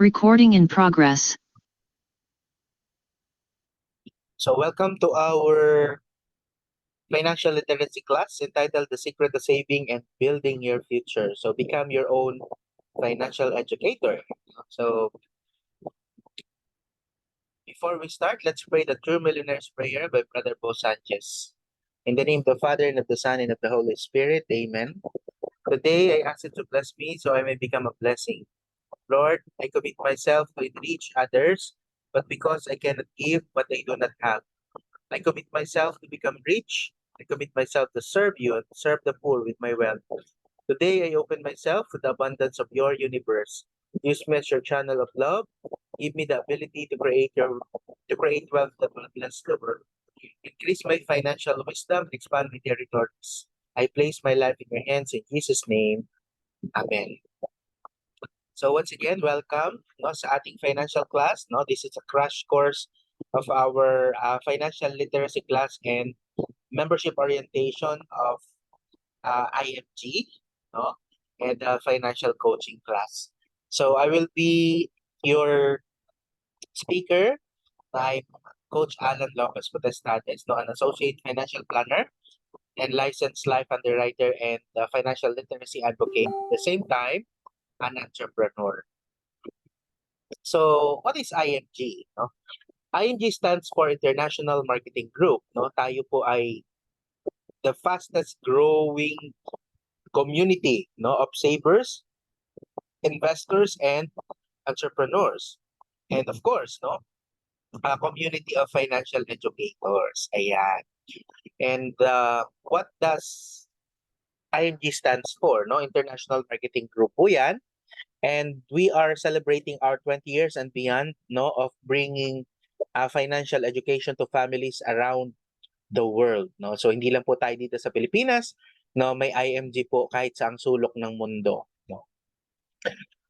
Recording in progress. So welcome to our financial literacy class entitled The Secret to Saving and Building Your Future. So become your own financial educator. So before we start, let's pray the True Millionaire's Prayer by Brother Bo Sanchez. In the name of the Father, and of the Son, and of the Holy Spirit, Amen. Today, I ask you to bless me so I may become a blessing. Lord, I commit myself to enrich others, but because I cannot give what I do not have. I commit myself to become rich. I commit myself to serve you and serve the poor with my wealth. Today, I open myself to the abundance of your universe. Use me as your channel of love. Give me the ability to create wealth that will bless the world. Increase my financial wisdom. Expand my territories. I place my life in your hands in Jesus' name. Amen. So once again, welcome sa ating financial class. This is a crash course of our financial literacy class and membership orientation of IMG, and financial coaching class. So I will be your speaker. I'm Coach Alan Lopez Potestades, an associate financial planner and licensed life underwriter and financial literacy advocate. At the same time, an entrepreneur. So what is IMG? IMG stands for International Marketing Group. Tayo po ay the fastest growing community of savers, investors, and entrepreneurs. And of course, a community of financial educators. Ayan. And what does IMG stands for? International Marketing Group po yan. And we are celebrating our 20 years and beyond of bringing financial education to families around the world. So hindi lang po tayo dito sa Pilipinas, may IMG po kahit sa ang sulok ng mundo.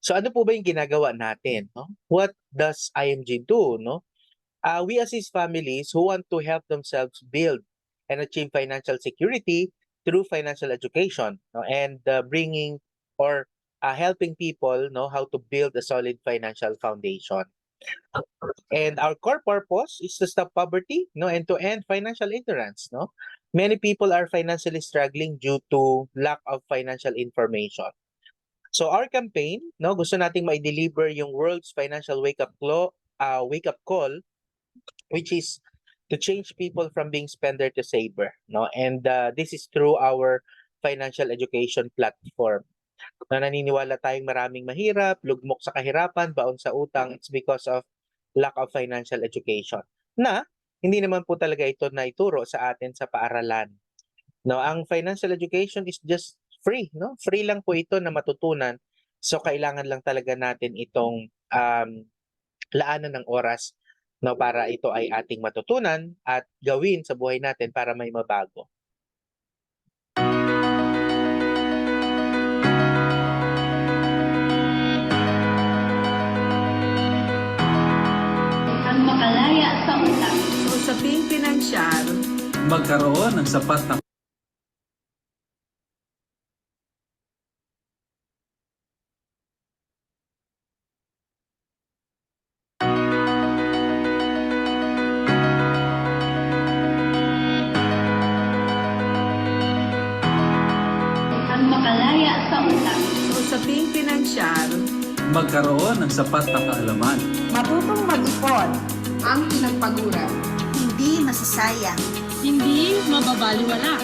So ano po ba yung ginagawa natin? What does IMG do? We assist families who want to help themselves build and achieve financial security through financial education, and bringing or helping people know how to build a solid financial foundation. And our core purpose is to stop poverty, and to end financial ignorance. Many people are financially struggling due to lack of financial information. So our campaign, gusto nating ma-deliver yung world's financial wake-up call, which is to change people from being spender to saver. And this is through our financial education platform. Naniniwala tayong maraming mahirap, lugmok sa kahirapan, baon sa utang. It's because of lack of financial education. Hindi naman po talaga ito na ituro sa atin sa paaralan. Ang financial education is just free. Free lang po ito na matutunan. So kailangan lang talaga natin itong laanan ng oras para ito ay ating matutunan at gawin sa buhay natin para may mabago. Ang makalaya sa utang. Sa usaping pinansyal, magkaroon ng sapat na Ang makalaya sa utang. sa usaping pinansyal, magkaroon ng sapat na kaalaman. Matutong mag-ipon, ang pinagpaguran, hindi masasayang, hindi mababaliwala.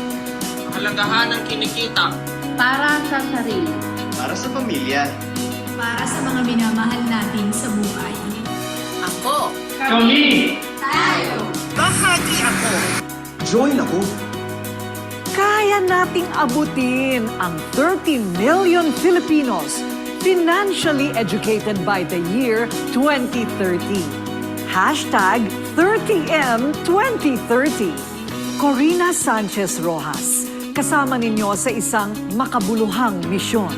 Halagahan ng kinikita. Para sa sarili. Para sa pamilya. Para sa mga minamahal natin sa buhay. Ako. Kami. Tayo. Bahagi ako. Join ako. Kaya nating abutin ang 30 million Filipinos financially educated by the year 2030. Hashtag 30M2030. Corina Sanchez Rojas, kasama ninyo sa isang makabuluhang misyon.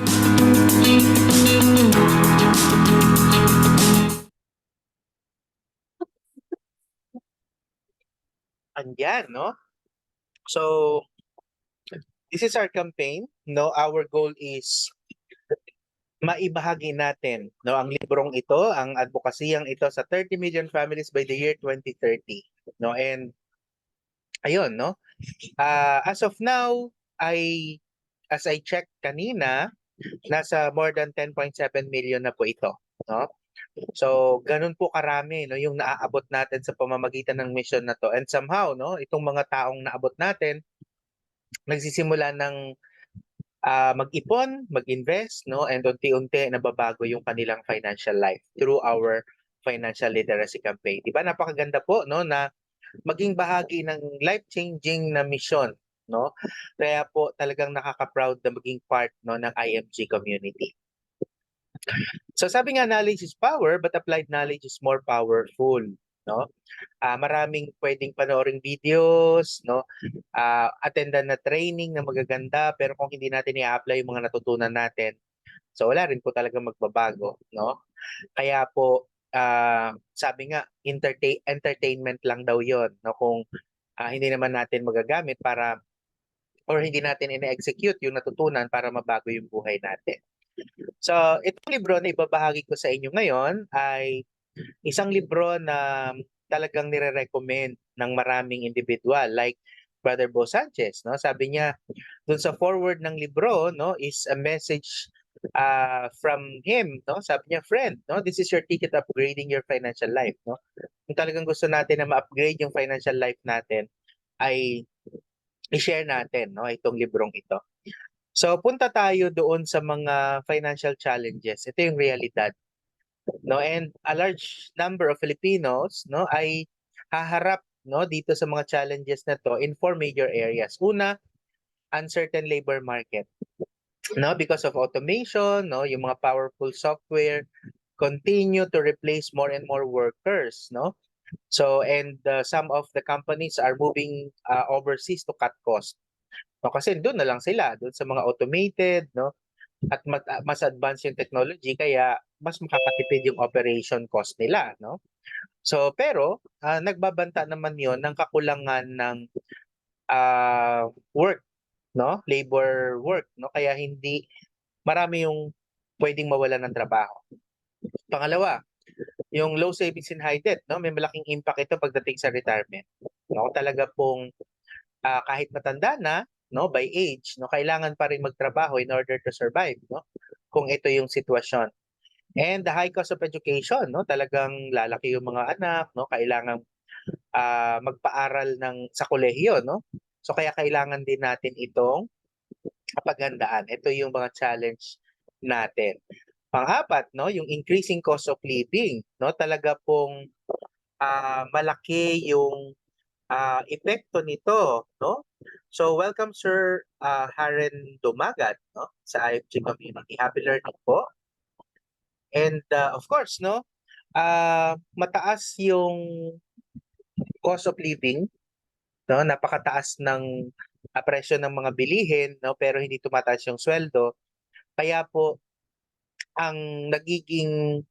Andyan, So, this is our campaign. Our goal is maibahagi natin, no, ang librong ito, ang advokasiyang ito sa 30 million families by the year 2030, no? And ayun, no? As of now, as I checked kanina, nasa more than 10.7 million na po ito, no? So, ganun po karami, no, yung naaabot natin sa pamamagitan ng mission na to. And somehow, no, itong mga taong naabot natin, nagsisimula ng mag-ipon, mag-invest, no, and unti-unti nababago yung kanilang financial life through our financial literacy campaign. Di ba? Napakaganda po, no, na maging bahagi ng life-changing na mission, no? Kaya po talagang nakaka-proud na maging part, no, ng IMG community. So sabi nga, knowledge is power, but applied knowledge is more powerful, no? Maraming pwedeng panooring videos, no? Attendan na training na magaganda, pero kung hindi natin i-apply yung mga natutunan natin, so wala rin po talaga magbabago, no? Kaya po, sabi nga, entertainment lang daw yon, no? Kung hindi naman natin magagamit para, or hindi natin ina-execute yung natutunan para mabago yung buhay natin. So, itong libro na ibabahagi ko sa inyo ngayon ay isang libro na talagang nire-recommend ng maraming individual like Brother Bo Sanchez, no? Sabi niya dun sa forward ng libro, no, is a message from him, no? Sabi niya, friend, no, this is your ticket upgrading your financial life, no? Kung talagang gusto natin na ma-upgrade yung financial life natin, ay i-share natin, no, itong librong ito. So punta tayo doon sa mga financial challenges. Ito yung realidad, no? And a large number of Filipinos, no, ay haharap, no, dito sa mga challenges na to in 4 major areas. Una, uncertain labor market, no, because of automation, no, yung mga powerful software continue to replace more and more workers, no? So and some of the companies are moving overseas to cut costs. No, kasi doon na lang sila, doon sa mga automated, no? At mas advanced yung technology, kaya mas makakatipid yung operation cost nila, no? So pero nagbabanta naman 'yon ng kakulangan ng work, no? Labor work, no? Kaya hindi marami yung pwedeng mawalan ng trabaho. Pangalawa, yung low savings and high debt, no? May malaking impact ito pagdating sa retirement. No, talaga pong kahit matanda na, no, by age, no, kailangan pa rin magtrabaho in order to survive, no? Kung ito yung sitwasyon. And the high cost of education, no, talagang lalaki yung mga anak, no, kailangan magpaaral sa kolehiyo, no? So kaya kailangan din natin itong paghandaan. Ito yung mga challenge natin. Pang-apat, no, yung increasing cost of living, no, talaga pong malaki yung epekto nito, no? So welcome Sir Haren Dumagat, no, sa IFG community. Happy learning po. And of course, no, mataas yung cost of living, no? Napakataas ng presyo ng mga bilihin, no, pero hindi tumataas yung sweldo. Kaya po ang nagiging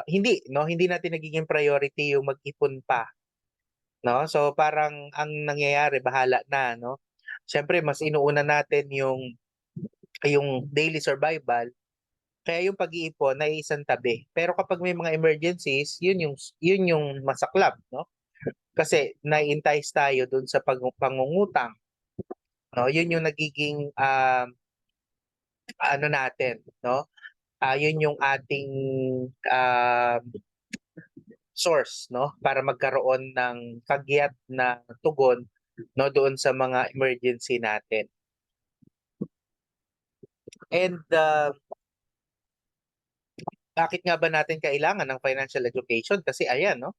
hindi natin nagiging priority yung mag-ipon pa, no? So parang ang nangyayari, bahala na, no? Siyempre mas inuuna natin yung daily survival, kaya yung pag-iipon na isang tabi. Pero kapag may mga emergencies, yun yung masaklap, no? Kasi nai-entice tayo dun sa pangungutang, no? Yun yung nagiging ano natin, no? Yun yung ating source, no, para magkaroon ng kagyat na tugon, no, doon sa mga emergency natin. And bakit nga ba natin kailangan ng financial education? Kasi ayan, no,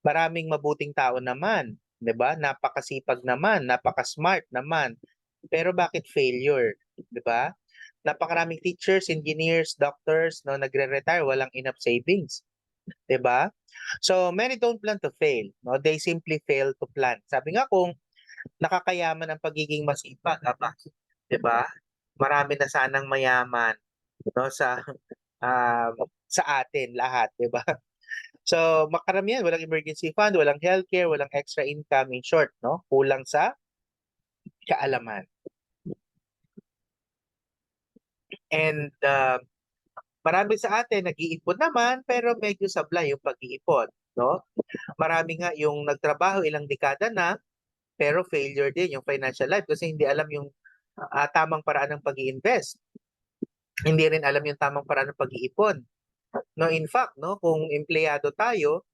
maraming mabuting tao naman, 'di ba? Napakasipag naman, napaka-smart naman. Pero bakit failure, 'di ba? Napakaraming teachers, engineers, doctors, no, nagre-retire, walang enough savings. 'Di ba? So many don't plan to fail, no? They simply fail to plan. Sabi nga, kung nakakayaman ang pagiging masipag, 'di ba? Marami na sanang mayaman, no, sa atin lahat, 'di ba? So makaramihan walang emergency fund, walang healthcare, walang extra income, in short, no? Kulang sa kaalaman. And marami sa atin nag-iipon naman pero medyo sablay yung pag-iipon, no? Marami nga yung nagtrabaho ilang dekada na pero failure din yung financial life kasi hindi alam yung tamang paraan ng pag-iinvest. Hindi rin alam yung tamang paraan ng pag-iipon. No, in fact, no, kung empleyado tayo,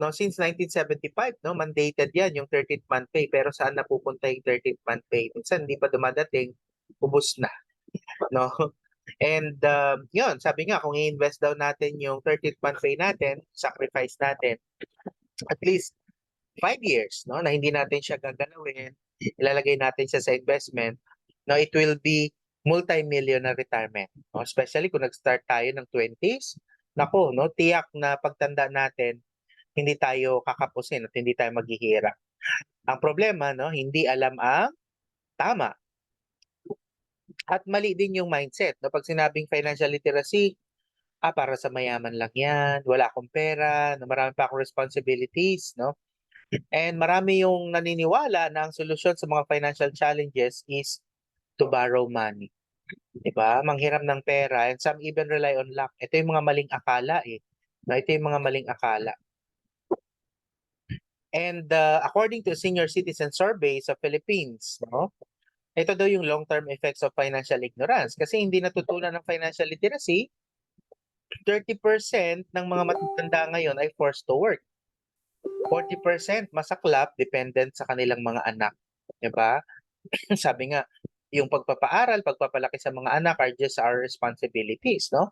no, since 1975, no, mandated 'yan yung 13th month pay pero saan napupunta yung 13th month pay? Minsan hindi pa dumadating, ubos na, no? And yun, sabi nga kung i-invest daw natin yung 13th month pay natin, sacrifice natin at least 5 years, no, na hindi natin siya gagalawin, ilalagay natin siya sa investment, no, it will be multi-millionaire retirement. No? Especially kung nag-start tayo ng 20s, nako, no, tiyak na pagtanda natin, hindi tayo kakapusin at hindi tayo maghihirap. Ang problema, no, hindi alam ang tama. At mali din yung mindset. No? Pag sinabing financial literacy, para sa mayaman lang yan, wala akong pera, no, marami pa akong responsibilities, no? And marami yung naniniwala na ang solusyon sa mga financial challenges is to borrow money. Diba? Manghiram ng pera and some even rely on luck. Ito yung mga maling akala eh. No, ito yung mga maling akala. And according to Senior Citizen Survey sa Philippines, no, ito daw yung long-term effects of financial ignorance. Kasi hindi natutunan ng financial literacy, 30% ng mga matatanda ngayon ay forced to work. 40% masaklap, dependent sa kanilang mga anak. Diba? Sabi nga, yung pagpapaaral, pagpapalaki sa mga anak are just our responsibilities, no?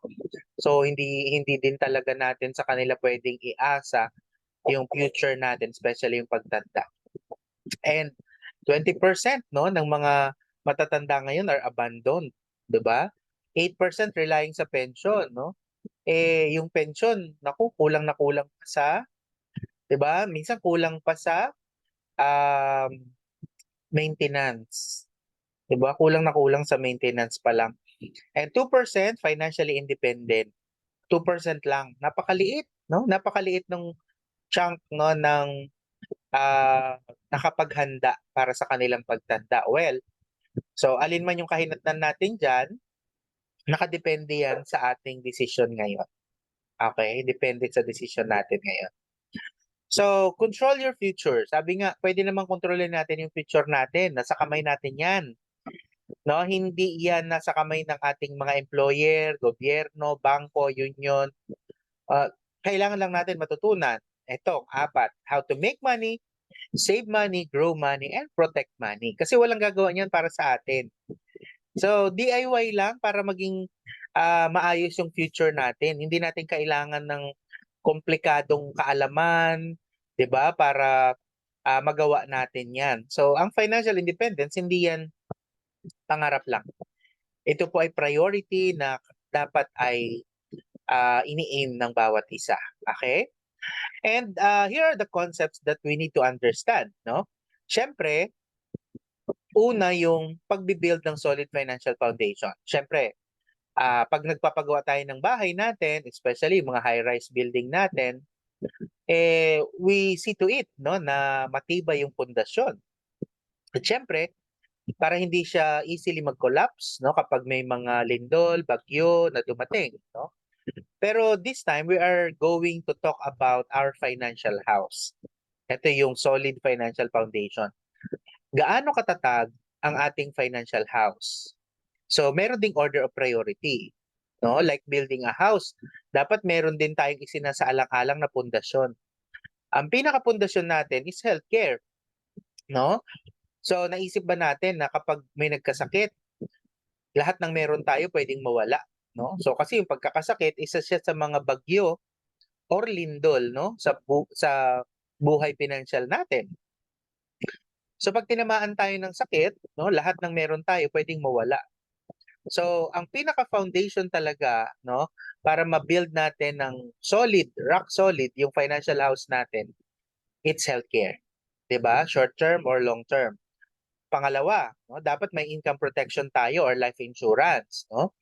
So hindi din talaga natin sa kanila pwedeng iasa yung future natin, especially yung pagtanda. And 20%, no, ng mga matatanda ngayon are abandoned, 'di ba? 8% relying sa pension, no? Yung pension, naku, kulang na kulang pa sa, 'di ba? Minsan kulang pa sa maintenance. 'Di ba? Kulang na kulang sa maintenance pa lang. And 2% financially independent. 2% lang. Napakaliit, no? Napakaliit ng chunk, no, ng nakapaghanda para sa kanilang pagtanda. Well, so alin man yung kahinatnan natin diyan, nakadepende yan sa ating decision ngayon. Okay? Depende sa decision natin ngayon. So, control your future. Sabi nga, pwede naman kontrolin natin yung future natin. Nasa kamay natin yan. No, hindi yan nasa kamay ng ating mga employer, gobyerno, bangko, union. Kailangan lang natin matutunan. Ito, 4. How to make money, save money, grow money, and protect money. Kasi walang gagawa niyan para sa atin. So, DIY lang para maging maayos yung future natin. Hindi natin kailangan ng komplikadong kaalaman, 'di ba? Para magawa natin 'yan. So, ang financial independence hindi yan pangarap lang. Ito po ay priority na dapat ay ini-aim ng bawat isa. Okay? And here are the concepts that we need to understand, no? Siyempre, una yung pagbibuild ng solid financial foundation. Siyempre, pag nagpapagawa tayo ng bahay natin, especially mga high-rise building natin, we see to it, no, na matibay yung pundasyon. At siyempre, para hindi siya easily mag-collapse, no, kapag may mga lindol, bagyo na dumating, no? Pero this time we are going to talk about our financial house. Ito yung solid financial foundation. Gaano katatag ang ating financial house? So meron ding order of priority, no? Like building a house, dapat meron din tayong isinasaalang-alang na pundasyon. Ang pinaka-pundasyon natin is healthcare, no? So, naisip ba natin na kapag may nagkasakit, lahat ng meron tayo pwedeng mawala, no? So, kasi yung pagkakasakit, isa siya sa mga bagyo or lindol, no? Sa buhay financial natin. So, pag tinamaan tayo ng sakit, no, lahat ng meron tayo pwedeng mawala. So, ang pinaka-foundation talaga, no, para ma-build natin ng solid, rock solid yung financial house natin, it's healthcare. 'Di ba? Short term or long term. Pangalawa, no, dapat may income protection tayo or life insurance, no?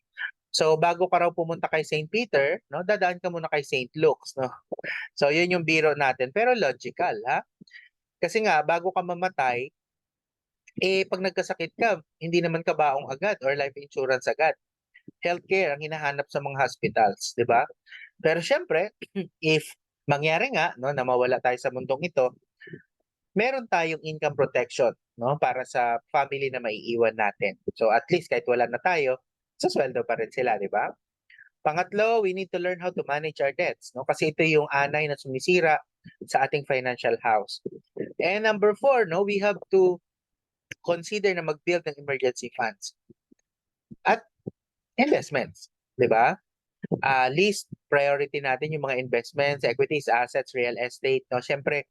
So bago ka raw pumunta kay St. Peter, no, dadaan ka muna kay St. Luke's, no? So yun yung biro natin, pero logical, ha? Kasi nga bago ka mamatay, pag nagkasakit ka, hindi naman ka baong agad or life insurance agad. healthcare ang hinahanap sa mga hospitals, 'di ba? Pero syempre, if mangyari nga, no, na mawala tayo sa mundong ito, meron tayong income protection, no, para sa family na maiiwan natin. So at least kahit wala na tayo, sweldo pa rin sila, 'di ba? Pangatlo, we need to learn how to manage our debts, no? Kasi ito yung anay na sumisira sa ating financial house. And number 4, no, we have to consider na mag-build ng emergency funds at investments, 'di ba? Least priority natin yung mga investments, equities, assets, real estate, no? Syempre,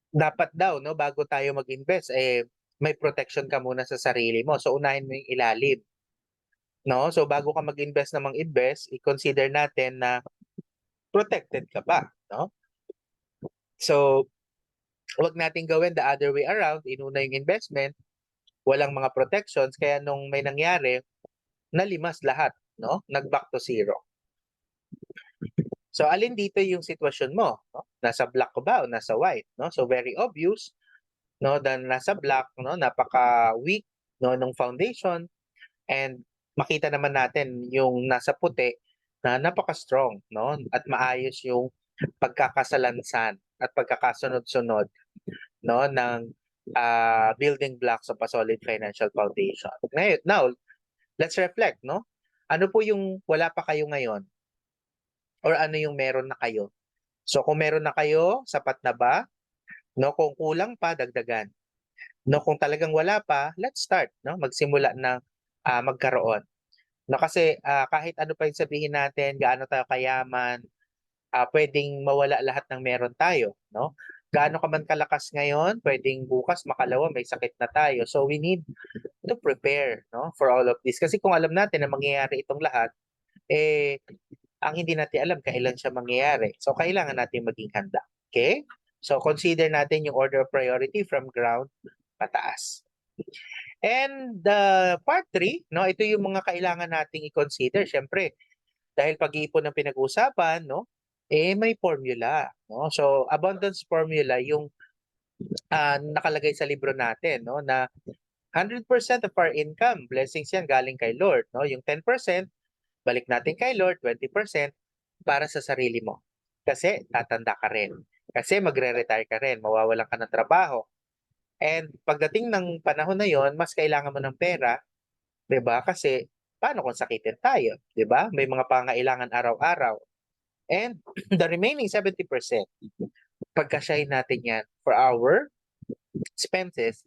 dapat daw, no, bago tayo mag-invest, may protection ka muna sa sarili mo. So unahin mo yung ilalim, no? So bago ka mag-invest na mag-invest, i-consider natin na protected ka ba, no? So wag nating gawin the other way around, inuna yung investment, walang mga protections, kaya nung may nangyari, nalimas lahat, no? Nag-back to zero. So alin dito yung sitwasyon mo, no? Nasa black ka ba o nasa white, no? So very obvious, no, dan nasa black, no, napaka-weak, no, ng foundation, and makita naman natin yung nasa puti na napaka-strong, no, at maayos yung pagkakasalansan at pagkakasunod-sunod, no, ng building blocks of a solid financial foundation. Ngayon, now, let's reflect, no? Ano po yung wala pa kayo ngayon? Or ano yung meron na kayo? So kung meron na kayo, sapat na ba? No, kung kulang pa, dagdagan. No, kung talagang wala pa, let's start, no? Magsimula ng magkaroon. No, kasi kahit ano pa yung sabihin natin, gaano tayo kayaman, pwedeng mawala lahat ng meron tayo, no? Gaano ka man kalakas ngayon, pwedeng bukas makalawa may sakit na tayo. So we need to prepare, no, for all of this. Kasi kung alam natin na mangyayari itong lahat, ang hindi natin alam kailan siya mangyayari. So kailangan natin maging handa. Okay? So consider natin yung order of priority from ground pataas. And part 3, no, ito yung mga kailangan nating i-consider. Syempre, dahil pag-iipon ng pinag-uusapan, no, may formula, no? So abundance formula yung nakalagay sa libro natin, no, na 100% of our income, blessings yan galing kay Lord, no? Yung 10%, balik natin kay Lord, 20% para sa sarili mo. Kasi tatanda ka rin. Kasi magre-retire ka rin, mawawalan ka ng trabaho. And pagdating ng panahon na yon, mas kailangan mo ng pera, 'di ba? Kasi paano kung sakitin tayo, 'di ba? May mga pangailangan araw-araw. And the remaining 70%, pagkasyahin natin yan for our expenses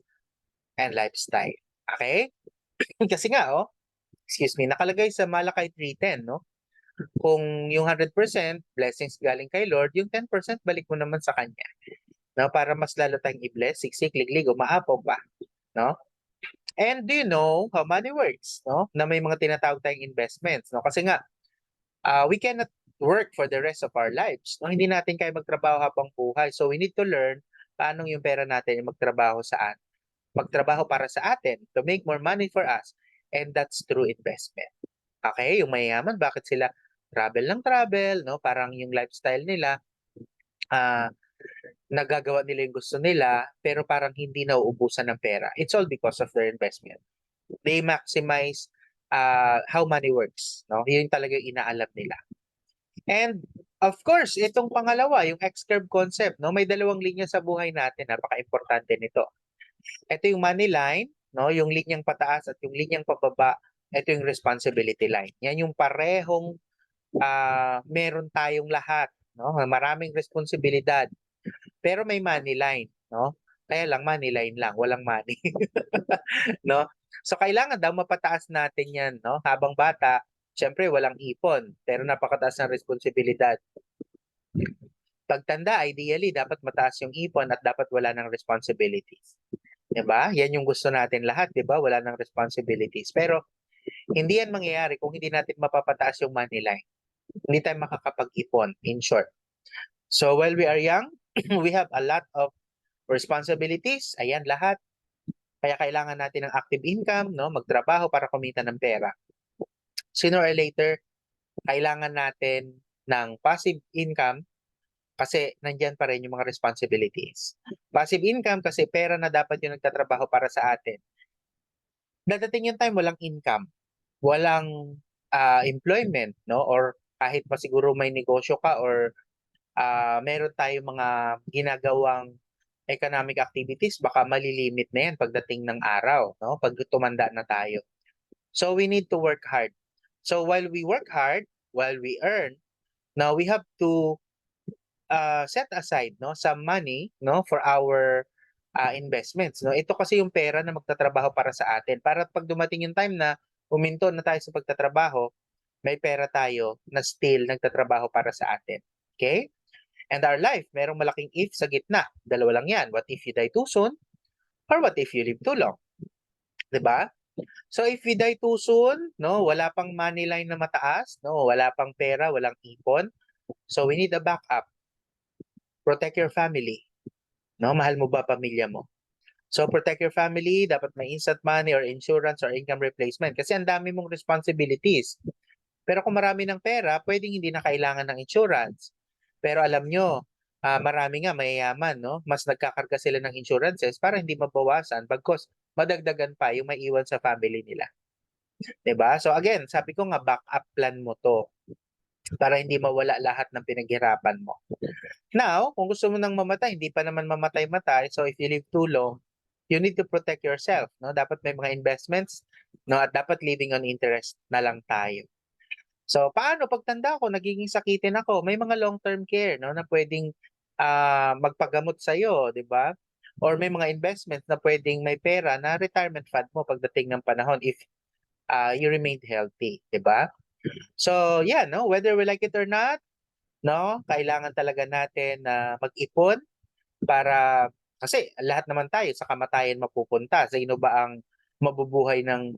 and lifestyle. Okay? Kasi nga, excuse me, nakalagay sa Malakay 3:10, no? Kung yung 100% blessings galing kay Lord, yung 10% balik mo naman sa Kanya. No? Para mas lalo tayong i-bless, siksik, liglig, umaapaw pa. No? And do you know how money works? No? Na may mga tinatawag tayong investments. No? Kasi nga, we cannot work for the rest of our lives. No? Hindi natin kaya magtrabaho habang buhay. So we need to learn paano yung pera natin yung magtrabaho para sa atin to make more money for us. And that's through investment. Okay? Yung mayayaman, bakit sila travel ng travel, no? Parang yung lifestyle nila, nagagawa nila yung gusto nila, pero parang hindi nauubusan ng pera. It's all because of their investment. They maximize how money works, no? Yun talaga yung inaalam nila. And of course, itong pangalawa, yung X-curve concept, no? May dalawang linya sa buhay natin, napaka-importante nito. Ito yung money line, no? Yung linyang pataas at yung linyang pababa, ito yung responsibility line. Yan yung parehong meron tayong lahat, no? Maraming responsibilidad. Pero may money line, no? Kaya lang money line lang, walang money. No? So kailangan daw mapataas natin 'yan, no? Habang bata, syempre walang ipon, pero napakataas ng responsibilidad. Pagtanda, ideally dapat mataas yung ipon at dapat wala ng responsibilities. 'Di ba? Yan yung gusto natin lahat, 'di ba? Wala ng responsibilities. Pero hindi yan mangyayari kung hindi natin mapapataas yung money line. Hindi tayo makakapag-ipon, in short. So while we are young, we have a lot of responsibilities. Ayan, lahat. Kaya kailangan natin ng active income, no? Magtrabaho para kumita ng pera. Sooner or later, kailangan natin ng passive income kasi nandyan pa rin yung mga responsibilities. Passive income kasi pera na dapat yung nagtatrabaho para sa atin. Dadating yung time walang income. walang employment, no? Or kahit pa siguro may negosyo ka or meron tayong mga ginagawang economic activities, baka malilimit na yan pagdating ng araw, no? Pag tumanda na tayo. So we need to work hard. So while we work hard, while we earn, now we have to set aside, no, some money, no, for our investments, no. Ito kasi yung pera na magtatrabaho para sa atin. Para pag dumating yung time na uminto na tayo sa pagtatrabaho, may pera tayo na still nagtatrabaho para sa atin. Okay? And our life, merong malaking if sa gitna. Dalawa lang yan. What if you die too soon? Or what if you live too long? 'Di ba? So if we die too soon, no, wala pang money line na mataas, no, wala pang pera, walang ipon. So we need a backup. Protect your family. No, mahal mo ba pamilya mo? So protect your family, dapat may instant money or insurance or income replacement kasi ang dami mong responsibilities. Pero kung marami ng pera, pwedeng hindi na kailangan ng insurance. Pero alam nyo, marami nga mayayaman, no? Mas nagkakarga sila ng insurances para hindi mabawasan bagkos madagdagan pa yung may iwan sa family nila. 'Di ba? So again, sabi ko nga backup plan mo 'to para hindi mawala lahat ng pinaghirapan mo. Now, kung gusto mo nang mamatay, hindi pa naman mamatay-matay, so if you live too long, you need to protect yourself, no? Dapat may mga investments, no? At dapat living on interest na lang tayo. So, paano pagtanda ko, nagiging sakitin ako? May mga long-term care, no, na pwedeng magpagamot sa iyo, 'di ba? Or may mga investments na pwedeng may pera na retirement fund mo pagdating ng panahon if you remain healthy, 'di ba? So, yeah, no, whether we like it or not, no, kailangan talaga natin na mag-ipon para kasi lahat naman tayo sa kamatayan mapupunta. Sino ba ang mabubuhay ng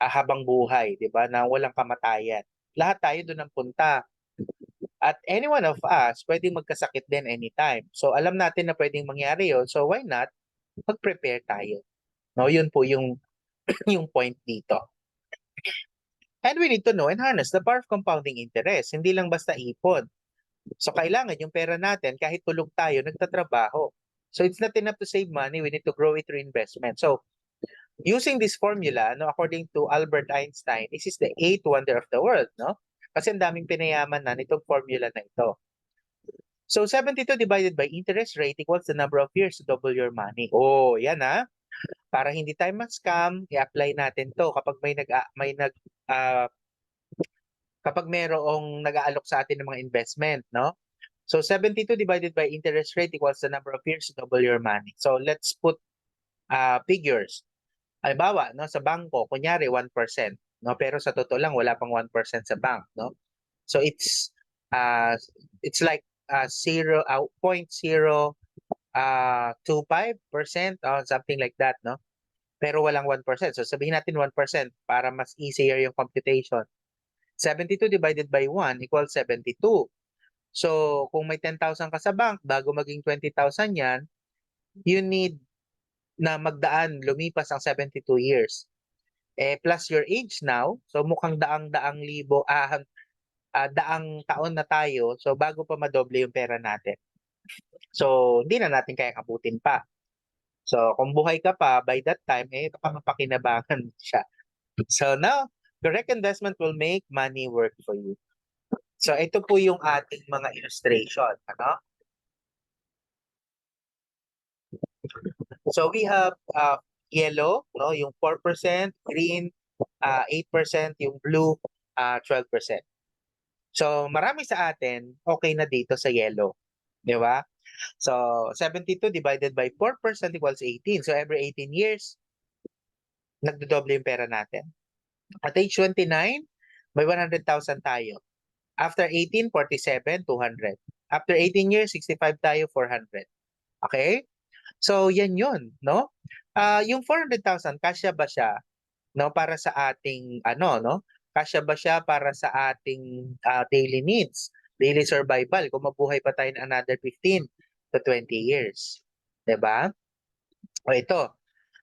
habang buhay, 'di ba? Na walang kamatayan. Lahat tayo doon ang punta. At any one of us, pwedeng magkasakit din anytime. So alam natin na pwedeng mangyari 'yon. So why not mag-prepare tayo? No, 'yun po yung yung point dito. And we need to know and harness the power of compounding interest. Hindi lang basta ipon. So kailangan yung pera natin kahit tulog tayo, nagtatrabaho. So it's not enough to save money, we need to grow it through investment. So using this formula, no, according to Albert Einstein, this is the eighth wonder of the world, no? Kasi ang daming pinayaman na nitong formula na ito. So 72 divided by interest rate equals the number of years to double your money. Oh, yan ha. Para hindi tayo ma-scam, i-apply natin to kapag kapag merong nag-aalok sa atin ng mga investment, no? So 72 divided by interest rate equals the number of years to double your money. So let's put figures. Halimbawa, no, sa bangko, kunyari 1%, no, pero sa totoo lang wala pang 1% sa bank, no? So it's like 0.025%, something like that, no? Pero walang 1%. So sabihin natin 1% para mas easier yung computation. 72 divided by 1 equals 72. So kung may 10,000 ka sa bank, bago maging 20,000 yan, you need na lumipas ang 72 years. Plus your age now, so mukhang daang taon na tayo, so bago pa madoble yung pera natin. So hindi na natin kayang abutin pa. So kung buhay ka pa, by that time, baka mapakinabangan siya. So now, correct investment will make money work for you. So ito po yung ating mga illustration, ano? So we have yellow, no, yung 4%, green 8%, yung blue 12%. So marami sa atin okay na dito sa yellow, 'di ba? So 72 divided by 4% equals 18. So every 18 years nagdodoble yung pera natin. At age 29, may 100,000 tayo. After 18, 47, 200. After 18 years, 65 tayo, 400. Okay? So yan yun, no? Yung 400,000, kasya ba siya, no, para sa ating no? Kasya ba siya para sa ating daily needs, daily survival kung mabuhay pa tayo ng another 15 to 20 years? 'Di ba? O ito.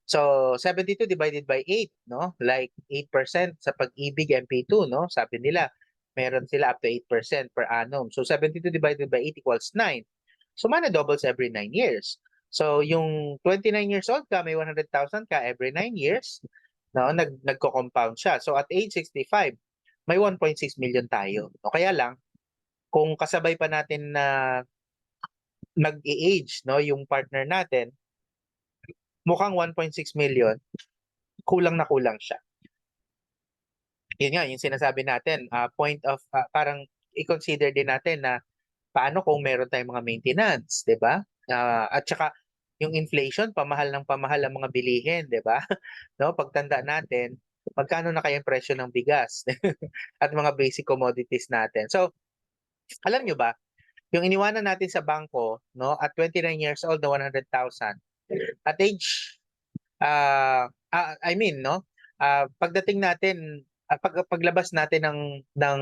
So 72 divided by 8, no? Like 8% sa Pag-ibig MP2, no? Sabi nila, meron sila up to 8% per annum. So 72 divided by 8 equals 9. So mana doubles every 9 years. So yung 29 years old ka, may 100,000 ka every 9 years. no? Nagko-compound siya. So at age 65, may 1.6 million tayo. O kaya lang, kung kasabay pa natin na nag-age, no, yung partner natin, mukhang 1.6 million, kulang na kulang siya. Yun nga, yung sinasabi natin, parang i-consider din natin na paano kung meron tayong mga maintenance, 'di ba? At saka yung inflation, pamahal ng pamahal ang mga bilihin, 'di ba? No, pagtanda natin, magkano na kaya ang presyo ng bigas at mga basic commodities natin. So, alam nyo ba, yung iniwanan natin sa bangko, no, at 29 years old na 100,000, at age no, pagdating natin, paglabas natin ng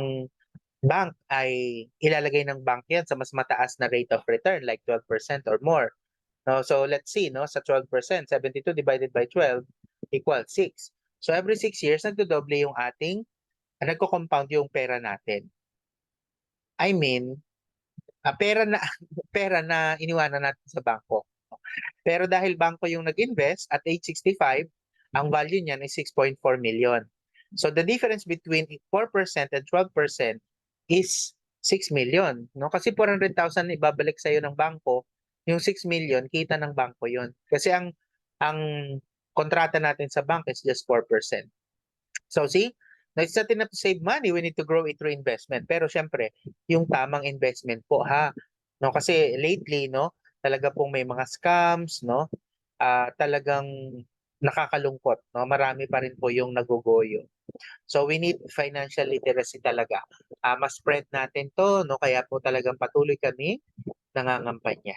bank ay ilalagay ng bank yan sa mas mataas na rate of return like 12% or more. No, so let's see, no, sa 12%, 72 divided by 12 equals 6. So every 6 years nagdodoble yung nagko-compound yung pera natin. I mean, pera na pera na iniwanan natin sa bangko. Pero dahil bangko yung nag-invest at age 65, ang value niyan is 6.4 million. So the difference between 4% and 12% is 6 million, no? Kasi 400,000 ibabalik sa iyo ng bangko, yung 6 million kita ng bangko 'yon. Kasi ang kontrata natin sa bank is just 4%. So see, it's not enough to save money, we need to grow it through investment. Pero syempre, yung tamang investment po ha. No, kasi lately, no, talaga pong may mga scams, no? Talagang nakakalungkot, no? Marami pa rin po yung nagogoyo. So we need financial literacy talaga. Mas-spread natin to, no? Kaya po talagang patuloy kami nangangampanya.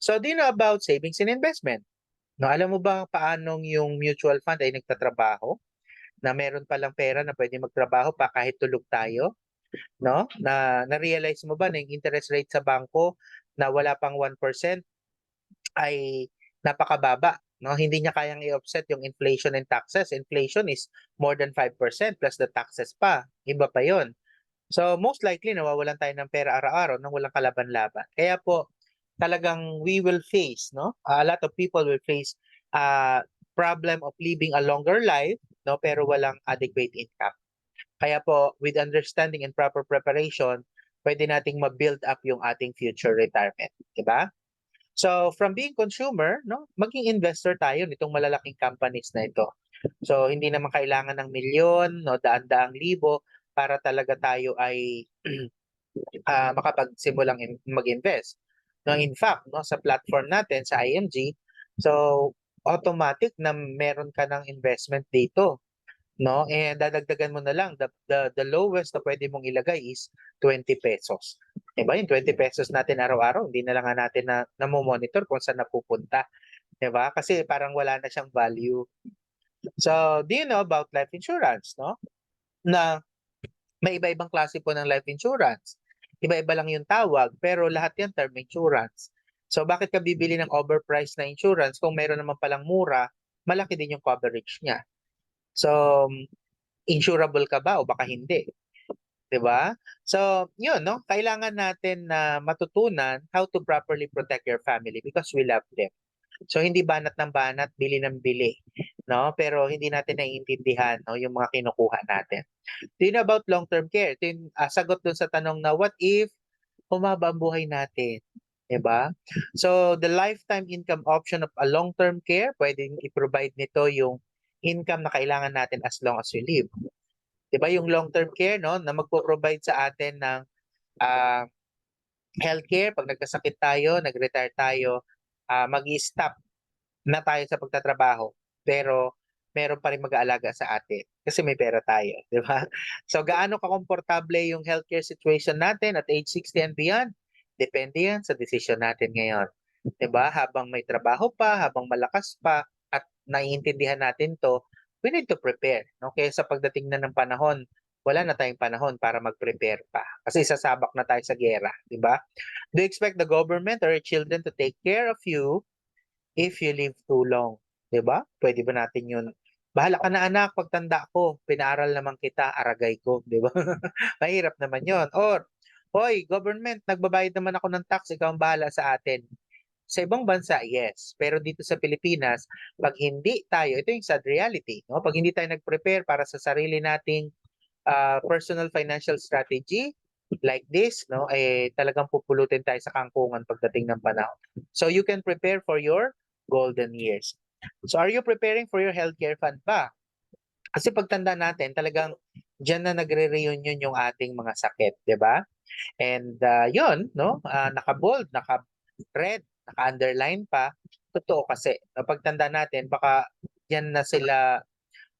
So do you know about savings and investment? No, alam mo ba paanong yung mutual fund ay nagtatrabaho? Na meron palang pera na pwede magtrabaho pa kahit tulog tayo, no? Na-realize mo ba na yung interest rate sa bangko na wala pang 1% ay napakababa, no? Hindi niya kayang i-offset yung inflation and taxes. Inflation is more than 5% plus the taxes pa. Iba pa 'yon. So most likely nawawalan tayo ng pera araw-araw nang walang kalaban-laban. Kaya po talagang we will face, no? A lot of people will face problem of living a longer life, no, pero walang adequate income. Kaya po with understanding and proper preparation, pwede nating ma-build up yung ating future retirement, 'di ba? So from being consumer, no, maging investor tayo nitong malalaking companies na ito. So hindi naman kailangan ng milyon, no, daan-daang libo para talaga tayo ay makapagsimulang mag-invest. No, in fact, no, sa platform natin sa IMG, so automatic na meron ka ng investment dito, no? And dadagdagan mo na lang, the lowest na pwede mong ilagay is 20 pesos. Diba? Yung 20 pesos natin araw-araw, hindi na lang natin na monitor kung saan napupunta. Diba? Kasi parang wala na siyang value. So, do you know about life insurance, no? Na may iba-ibang klase po ng life insurance. Iba-iba lang yung tawag, pero lahat yan term insurance. So bakit ka bibili ng overpriced na insurance kung meron naman palang mura, malaki din yung coverage niya. So, insurable ka ba o baka hindi? 'Di ba? So, 'yun, no? Kailangan natin na matutunan how to properly protect your family because we love them. So hindi banat ng banat, bili ng bili, no? Pero hindi natin naiintindihan, no, yung mga kinukuha natin. Do you know about long-term care? Ito yung sagot dun sa tanong na what if humaba ang buhay natin? 'Di ba? So the lifetime income option of a long-term care, pwedeng i-provide nito yung income na kailangan natin as long as we live. 'Di ba yung long-term care, no, na magpo-provide sa atin ng healthcare pag nagkasakit tayo, nag-retire tayo, mag-i-stop na tayo sa pagtatrabaho. Pero meron pa rin mag-aalaga sa atin kasi may pera tayo, 'di ba? So gaano ka-komportable yung healthcare situation natin at age 60 and beyond? Depende yan sa decision natin ngayon. 'Di ba? Habang may trabaho pa, habang malakas pa at naiintindihan natin 'to, we need to prepare, no? Kaya sa pagdating na ng panahon, wala na tayong panahon para mag-prepare pa kasi sasabak na tayo sa giyera, 'di ba? Do you expect the government or your children to take care of you if you live too long? 'Di ba? Pwede ba natin 'yun? Bahala ka na anak, pagtanda ko, pinaaral naman kita, aragay ko, 'di ba? Mahirap naman 'yon. Or, hoy, government, nagbabayad naman ako ng tax, ikaw ang bahala sa atin. Sa ibang bansa, yes. Pero dito sa Pilipinas, pag hindi tayo, ito yung sad reality, no? Pag hindi tayo nag-prepare para sa sarili nating personal financial strategy like this, no, eh talagang pupulutin tayo sa kangkungan pagdating ng panahon. So you can prepare for your golden years. So are you preparing for your healthcare fund ba? Kasi pagtanda natin, talagang diyan na nagre-reunion yung ating mga sakit, 'di ba? And yun, no, naka-bold, naka-red, naka-underline pa. Totoo kasi, pagtanda natin, baka yan na sila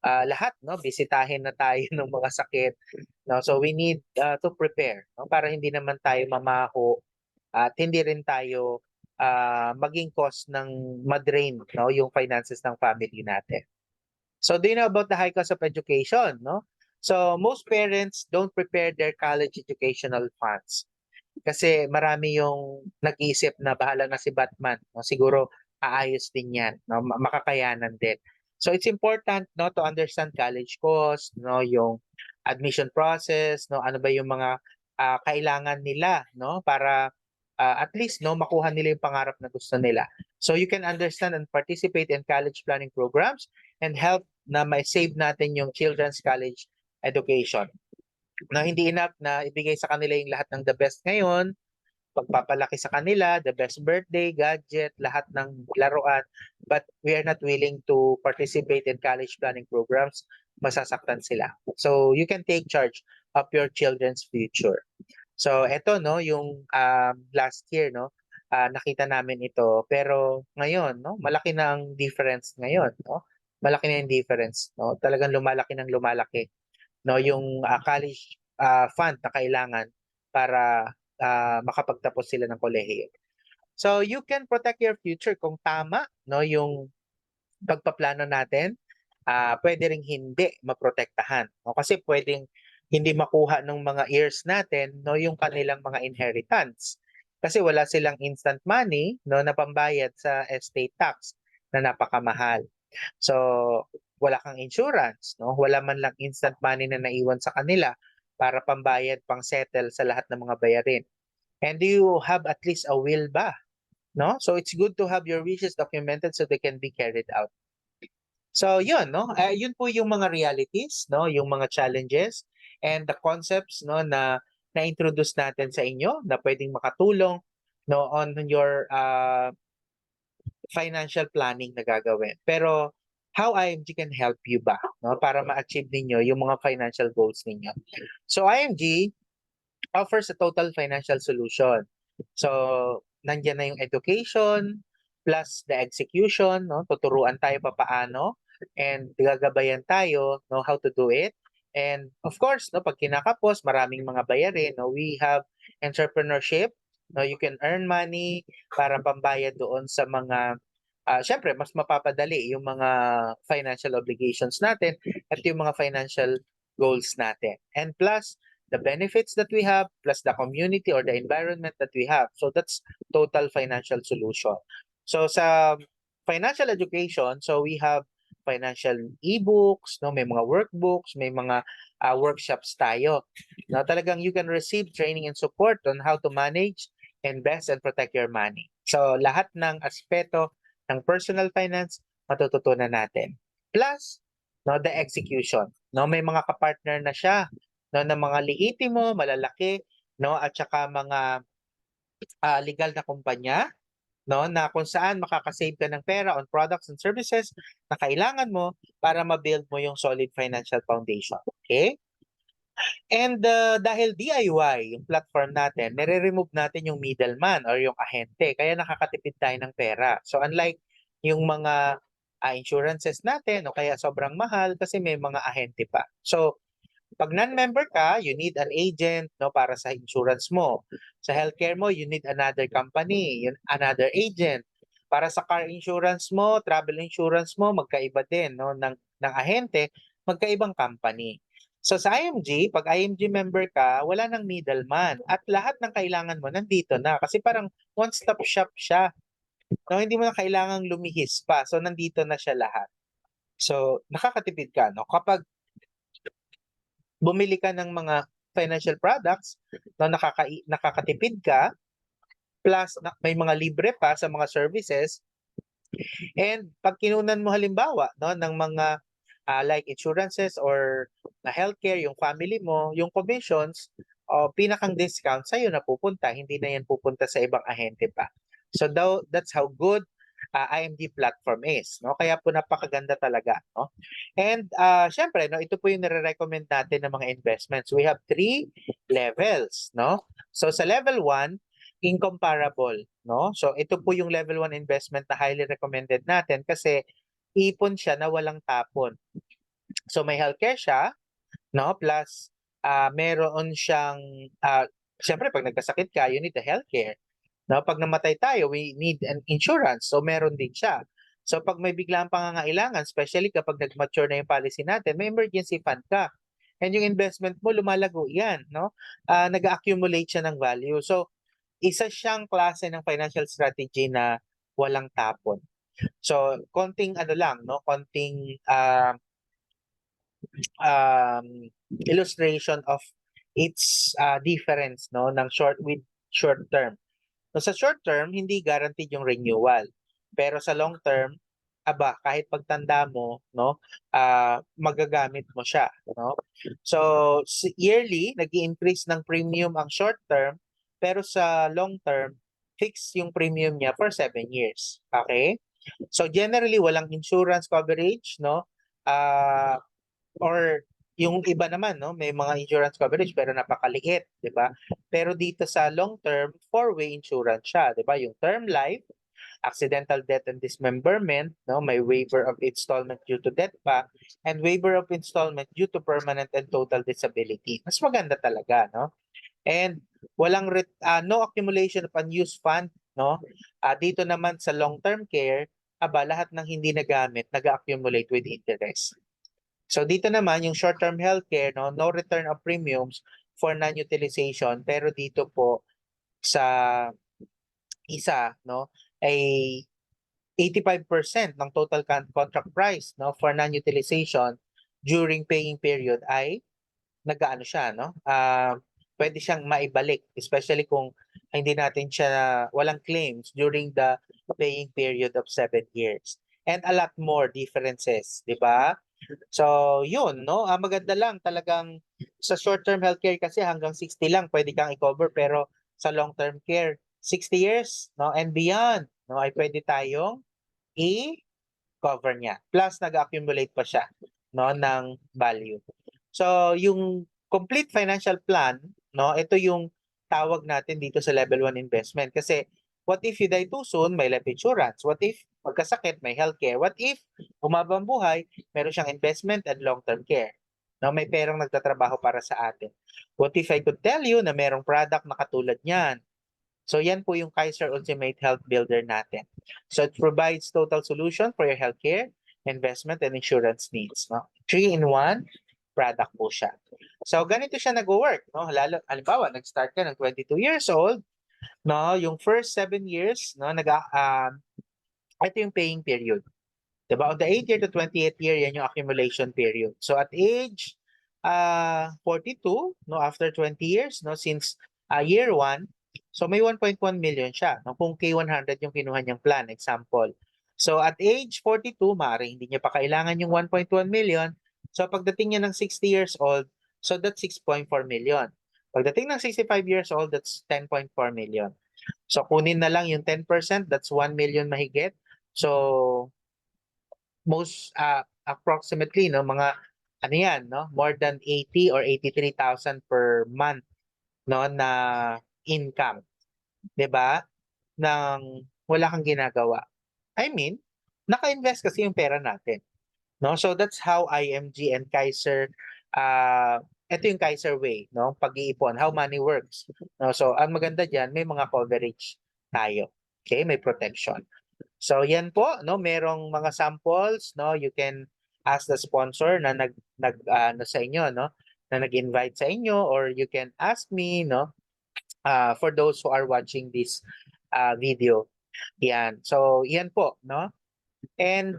lahat, no, bisitahin na tayo ng mga sakit, no. So we need to prepare, no, para hindi naman tayo mamaho at hindi rin tayo maging cause ng madrain, no, yung finances ng family natin. So do you know about the high cost of education, no? So most parents don't prepare their college educational funds kasi marami yung nag-iisip na bahala na si Batman, no? Siguro aayos din yan, no? Makakayanan din. So it's important, no, to understand college cost, no, yung admission process, no, ano ba yung mga kailangan nila, no, para at least, no, makuha nila yung pangarap na gusto nila. So you can understand and participate in college planning programs and help na ma-save natin yung children's college education. Na hindi enough na ibigay sa kanila yung lahat ng the best ngayon, pagpapalaki sa kanila, the best birthday, gadget, lahat ng laruan, but we are not willing to participate in college planning programs, masasaktan sila. So you can take charge of your children's future. So eto, no, yung last year, no, nakita namin ito, pero ngayon, no, malaki na ang difference ngayon, no? Malaki na yung difference, no? Talagang lumalaki ng lumalaki, no, yung college fund na kailangan para makapagtapos sila ng kolehiyo. So you can protect your future kung tama, no, yung pagpaplano natin. Pwede ring hindi maprotektahan, no? Kasi pwedeng hindi makuha ng mga heirs natin, no, yung kanilang mga inheritance. Kasi wala silang instant money, no, na pambayad sa estate tax na napakamahal. So wala kang insurance, no? Wala man lang instant money na naiwan sa kanila para pambayad, pang settle sa lahat ng mga bayarin. And do you have at least a will ba? No? So it's good to have your wishes documented so they can be carried out. So yun, no? Yun po yung mga realities, no? Yung mga challenges and the concepts, no, na na-introduce natin sa inyo na pwedeng makatulong, no, on your financial planning na gagawin. Pero how IMG can help you ba, no, para ma-achieve ninyo yung mga financial goals ninyo? So IMG offers a total financial solution. So nandiyan na yung education plus the execution, no, tuturuan tayo papaano and gagabayan tayo, no, how to do it. And of course, no, pag kinakapos, maraming mga bayarin, no, we have entrepreneurship, no, you can earn money para pambayad doon sa mga syempre mas mapapadali yung mga financial obligations natin at yung mga financial goals natin. And plus the benefits that we have, plus the community or the environment that we have. So that's total financial solution. So sa financial education, so we have financial e-books, no, may mga workbooks, may mga workshops tayo. No, talagang you can receive training and support on how to manage, invest, and protect your money. So lahat ng aspeto ng personal finance matututunan natin. Plus, no, the execution. No, may mga kapartner na siya, no, ng mga liitimo, malalaki, no, at saka mga legal na kumpanya, no, na kung saan makakasave ka ng pera on products and services na kailangan mo para ma-build mo yung solid financial foundation. Okay? And dahil DIY yung platform natin, nire-remove natin yung middleman or yung ahente. Kaya nakakatipid tayo ng pera. So unlike yung mga insurances natin o kaya sobrang mahal kasi may mga ahente pa. So pag non-member ka, you need an agent, no, para sa insurance mo. Sa healthcare mo, you need another company, another agent. Para sa car insurance mo, travel insurance mo, magkaiba din, no, ng ahente, magkaibang company. So sa IMG, pag IMG member ka, wala nang middleman at lahat ng kailangan mo nandito na kasi parang one-stop shop siya. No, hindi mo na kailangang lumihis pa. So nandito na siya lahat. So nakakatipid ka, no? Kapag bumili ka ng mga financial products, no, nakakatipid ka, plus may mga libre pa sa mga services. And pag kinunan mo halimbawa, no, ng mga like insurances or na healthcare, yung family mo, yung commissions, pinakang discount sa'yo na pupunta, hindi na yan pupunta sa ibang ahente pa. So that's how good IMG platform is, no? Kaya po napakaganda talaga, no? And syempre, no, ito po yung nire-recommend natin ng mga investments. We have 3 levels, no? So sa level 1, incomparable, no? So ito po yung level 1 investment na highly recommended natin kasi ipon siya na walang tapon. So may healthcare siya, no? Plus meron siyang syempre pag nagkasakit ka, you need the healthcare. No, pag namatay tayo, we need an insurance. So meron din siya. So pag may biglang pangangailangan, especially kapag nag-mature na yung policy natin, may emergency fund ka. And yung investment mo lumalago 'yan, no? Nag-accumulate siya ng value. So isa siyang klase ng financial strategy na walang tapon. So konting ano lang, no? Konting illustration of its difference, no, ng short with short term. So sa short term, hindi guaranteed yung renewal. Pero sa long term, kahit pagtanda mo, no, magagamit mo siya, no? So yearly, nag-i-increase ng premium ang short term, pero sa long term, fix yung premium niya for 7 years. Okay? So generally, walang insurance coverage, no? Or yung iba naman, no, may mga insurance coverage pero napakaliit, 'di ba? Pero dito sa long term, 4-way insurance siya, 'di ba? Yung term life, accidental death and dismemberment, no, may waiver of installment due to death pa, and waiver of installment due to permanent and total disability. Mas maganda talaga, no? And walang no accumulation of unused fund, no? Dito naman sa long-term care, lahat ng hindi nagamit nag-accumulate with interest. So dito naman yung short-term healthcare, no return of premiums for non-utilization, pero dito po sa isa, no, ay 85% ng total contract price, no, for non-utilization during paying period ay nagaano siya, no? Pwede siyang maibalik, especially kung hindi natin siya walang claims during the paying period of 7 years. And a lot more differences, 'di ba? So, yun, no? Maganda lang talagang sa short-term healthcare kasi hanggang 60 lang pwede kang i-cover, pero sa long-term care, 60 years, no, and beyond, no, ay pwede tayong i-cover niya. Plus nag-accumulate pa siya, no, ng value. So, yung complete financial plan, no, ito yung tawag natin dito sa level 1 investment kasi what if you die too soon, may life insurance. What if magkasakit, may healthcare. What if umabang buhay, meron siyang investment and long-term care. No, may perang nagtatrabaho para sa atin. What if I could tell you na merong product na katulad niyan? So yan po yung Kaiser Ultimate Health Builder natin. So it provides total solution for your healthcare, investment, and insurance needs. No? 3-in-1 product po siya. So ganito siya nag-work. No? Halimbawa, nag-start ka ng 22 years old, no, yung first 7 years, no, ito yung paying period. Diba? On the 8th year to 28th year, yan yung accumulation period. So at age 42, no, after 20 years, no, since year 1, so may 1.1 million siya. No, kung K100 yung kinuha niyang plan, example. So at age 42, maaaring hindi niya pa kailangan yung 1.1 million. So pagdating niya ng 60 years old, so that's 6.4 million. Pagdating ng 65 years old, that's 10.4 million. So kunin na lang yung 10%, that's 1 million mahigit. So most approximately, no, mga ano yan, no, more than 80 or 83,000 per month, no, na income, 'di ba? Nang wala kang ginagawa. I mean, naka-invest kasi yung pera natin, no? So that's how IMG and Kaiser ito yung Kaiser way, no? Pag-iipon, how money works. No? So ang maganda diyan, may mga coverage tayo. Okay, may protection. So yan po, no, merong mga samples, no, you can ask the sponsor na ano sa inyo, no, na nag-invite sa inyo, or you can ask me, no, for those who are watching this video. Yan. So yan po, no. And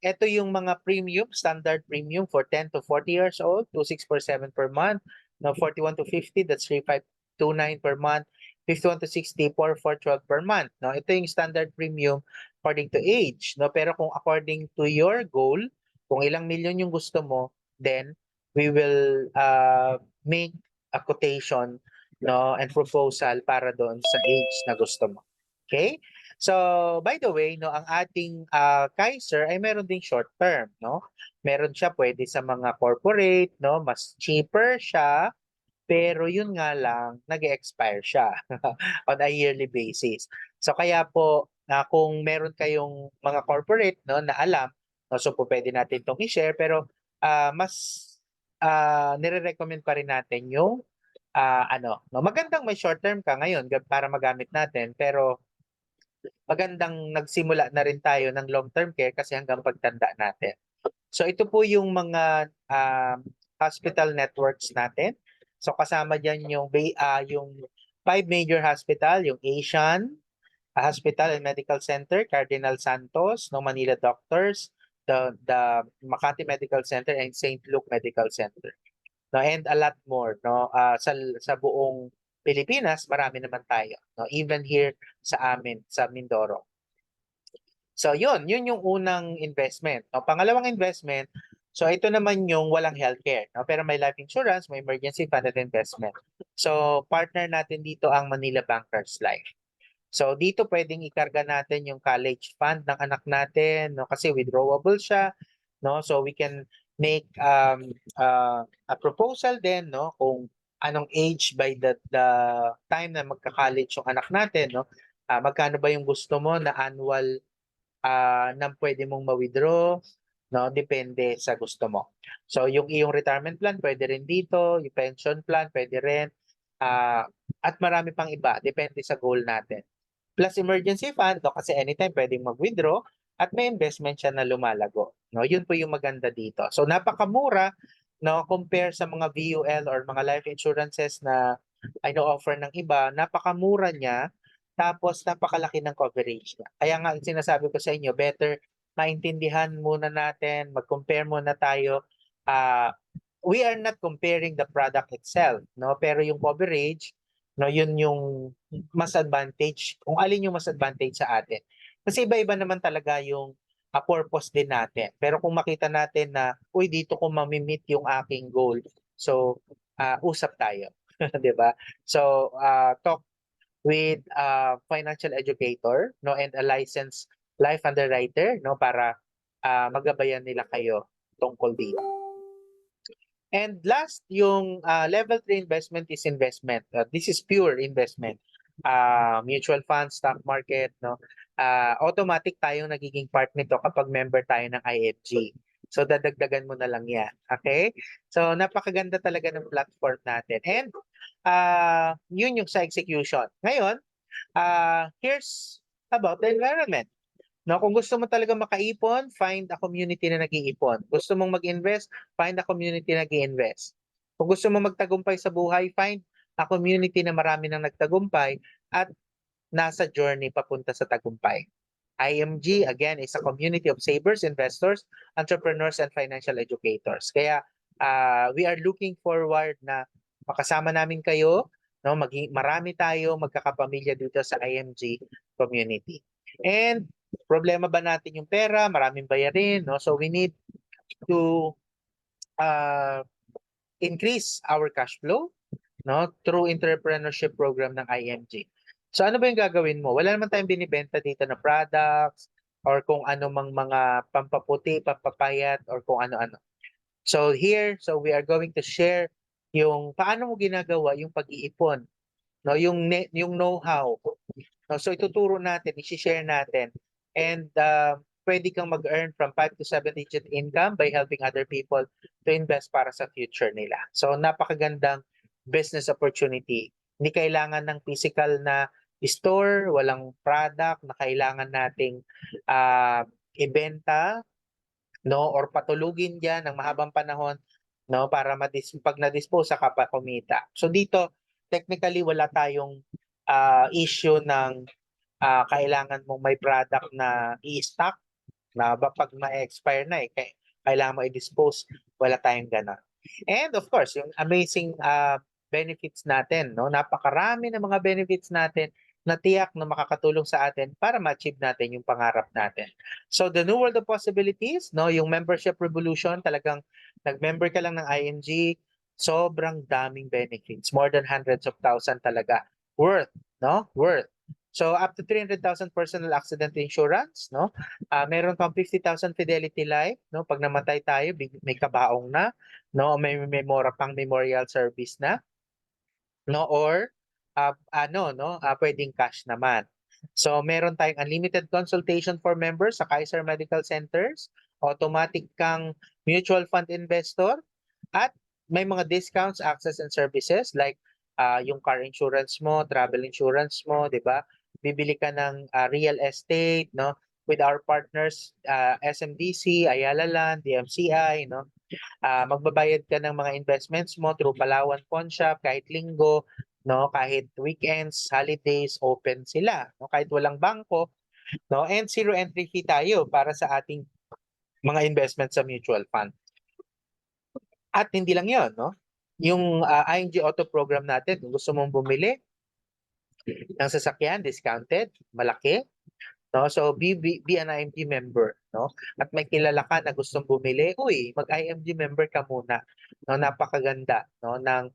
ito yung mga premium, standard premium for 10 to 40 years old, 2,647 per month, no, 41 to 50, that's 3,529 per month, 51 to 64 for 12 per month, no? Ito yung standard premium according to age, no? Pero kung according to your goal, kung ilang milyon yung gusto mo, then we will make a quotation, no, and proposal para doon sa age na gusto mo. Okay? So, by the way, no, ang ating Kaiser ay meron ding short term, no? Meron siya pwede sa mga corporate, no? Mas cheaper siya, pero yun nga lang, nag-expire siya on a yearly basis. So kaya po, kung meron kayong mga corporate, no, na alam, no, so po pwede natin itong i-share, pero mas nire-recommend pa rin natin yung no, magandang may short term ka ngayon para magamit natin, pero magandang nagsimula na rin tayo ng long term care kasi hanggang pagtanda natin. So ito po yung mga hospital networks natin. So kasama diyan yung 5 major hospital, yung Asian Hospital and Medical Center, Cardinal Santos, no, Manila Doctors, the Makati Medical Center and St. Luke Medical Center. No, and a lot more, no. Sa buong Pilipinas, marami naman tayo, no, even here sa amin sa Mindoro. So yun yung unang investment. No, pangalawang investment, so ito naman yung walang healthcare, no? Pero may life insurance, may emergency fund at investment. So partner natin dito ang Manila Bankers Life. So dito pwedeng ikarga natin yung college fund ng anak natin, no? Kasi withdrawable siya, no? So we can make a proposal din, no? Kung anong age by the time na magka-college yung anak natin, no? Magkano ba yung gusto mo na annual na pwede mong ma-withdraw, no? Depende sa gusto mo. So yung iyong retirement plan pwede rin dito, yung pension plan pwede rin, at marami pang iba, depende sa goal natin. Plus emergency fund, no? Kasi anytime pwedeng mag-withdraw at may investment siya na lumalago, no? Yun po yung maganda dito. So napakamura, no, compare sa mga VUL or mga life insurances na offer ng iba, napakamura niya. Tapos napakalaki ng coverage niya. Kaya nga sinasabi ko sa inyo, better maintindihan muna natin, mag-compare muna tayo. We are not comparing the product itself, no? Pero yung coverage, no, yun yung mas advantage, kung alin yung mas advantage sa atin. Kasi iba-iba naman talaga yung purpose din natin. Pero kung makita natin na, uy, dito ko mamimit yung aking goal, so usap tayo. 'Di ba? So talk with a financial educator, no, and a licensed life underwriter, no, para magabayan nila kayo tungkol dito. And last, yung level 3 investment is investment. This is pure investment. Mutual funds, stock market, no. Automatic tayong nagiging part nito kapag member tayo ng IFG. So dadagdagan mo na lang 'yan. Okay? So napakaganda talaga ng platform natin. And yun yung sa execution. Ngayon, here's about the environment. No, kung gusto mo talaga makaipon, find a community na nag-iipon. Gusto mong mag-invest, find a community na nag-iinvest. Kung gusto mo magtagumpay sa buhay, find a community na marami nang nagtagumpay at nasa journey papunta sa tagumpay. IMG, again, is a community of savers, investors, entrepreneurs, and financial educators. Kaya we are looking forward na makasama namin kayo, no, marami tayo magkakapamilya dito sa IMG community. And problema ba natin yung pera? Maraming bayarin, no? So we need to increase our cash flow, no, through entrepreneurship program ng IMG. So ano ba yung gagawin mo? Wala naman tayong binibenta dito na products or kung ano mang mga pampaputi, pampapayat, or kung ano-ano. So here, so we are going to share yung paano mo ginagawa yung pag-iipon, no, yung know-how. No, so ituturo natin, i-share natin. And pwede kang mag-earn from 5 to 7 digit income by helping other people to invest para sa future nila. So napakagandang business opportunity. Hindi kailangan ng physical na store, walang product na kailangan nating ibenta, no, or patulugin diyan ng mahabang panahon, no, para pag na-dispose ka pa kumita. So dito technically wala tayong issue ng kailangan mong may product na i-stock na pag ma-expire na kailangan mo i-dispose, wala tayong gano'n. And of course, yung amazing benefits natin, no? Napakarami ng mga benefits natin na tiyak na makakatulong sa atin para ma-achieve natin yung pangarap natin. So the new world of possibilities, no, yung membership revolution, talagang nag-member ka lang ng IMG, sobrang daming benefits, more than hundreds of thousands talaga worth, no? Worth. So up to 300,000 personal accident insurance, no? Meron pang 50,000 Fidelity Life, no? Pag namatay tayo, may kabaong na, no? May pang memorial service na, no? Or pwedeng cash naman. So meron tayong unlimited consultation for members sa Kaiser Medical Centers, automatic kang mutual fund investor, at may mga discounts, access and services like yung car insurance mo, travel insurance mo, 'di ba? Bibili ka ng real estate, no? With our partners SMDC, Ayala Land, DMCI, no? Magbabayad ka ng mga investments mo through Palawan Pawn Shop kahit linggo, no? Kahit weekends, holidays, open sila, no? Kahit walang bangko, no? And zero entry fee tayo para sa ating mga investment sa mutual fund. At hindi lang 'yon, no? Yung ING Auto Program natin, kung gusto mong bumili ng sasakyan, discounted, malaki, no? So be an IMG member, no? At may kilala ka na gustong bumili, uy, mag-IMG member ka muna. No, napakaganda, no, ng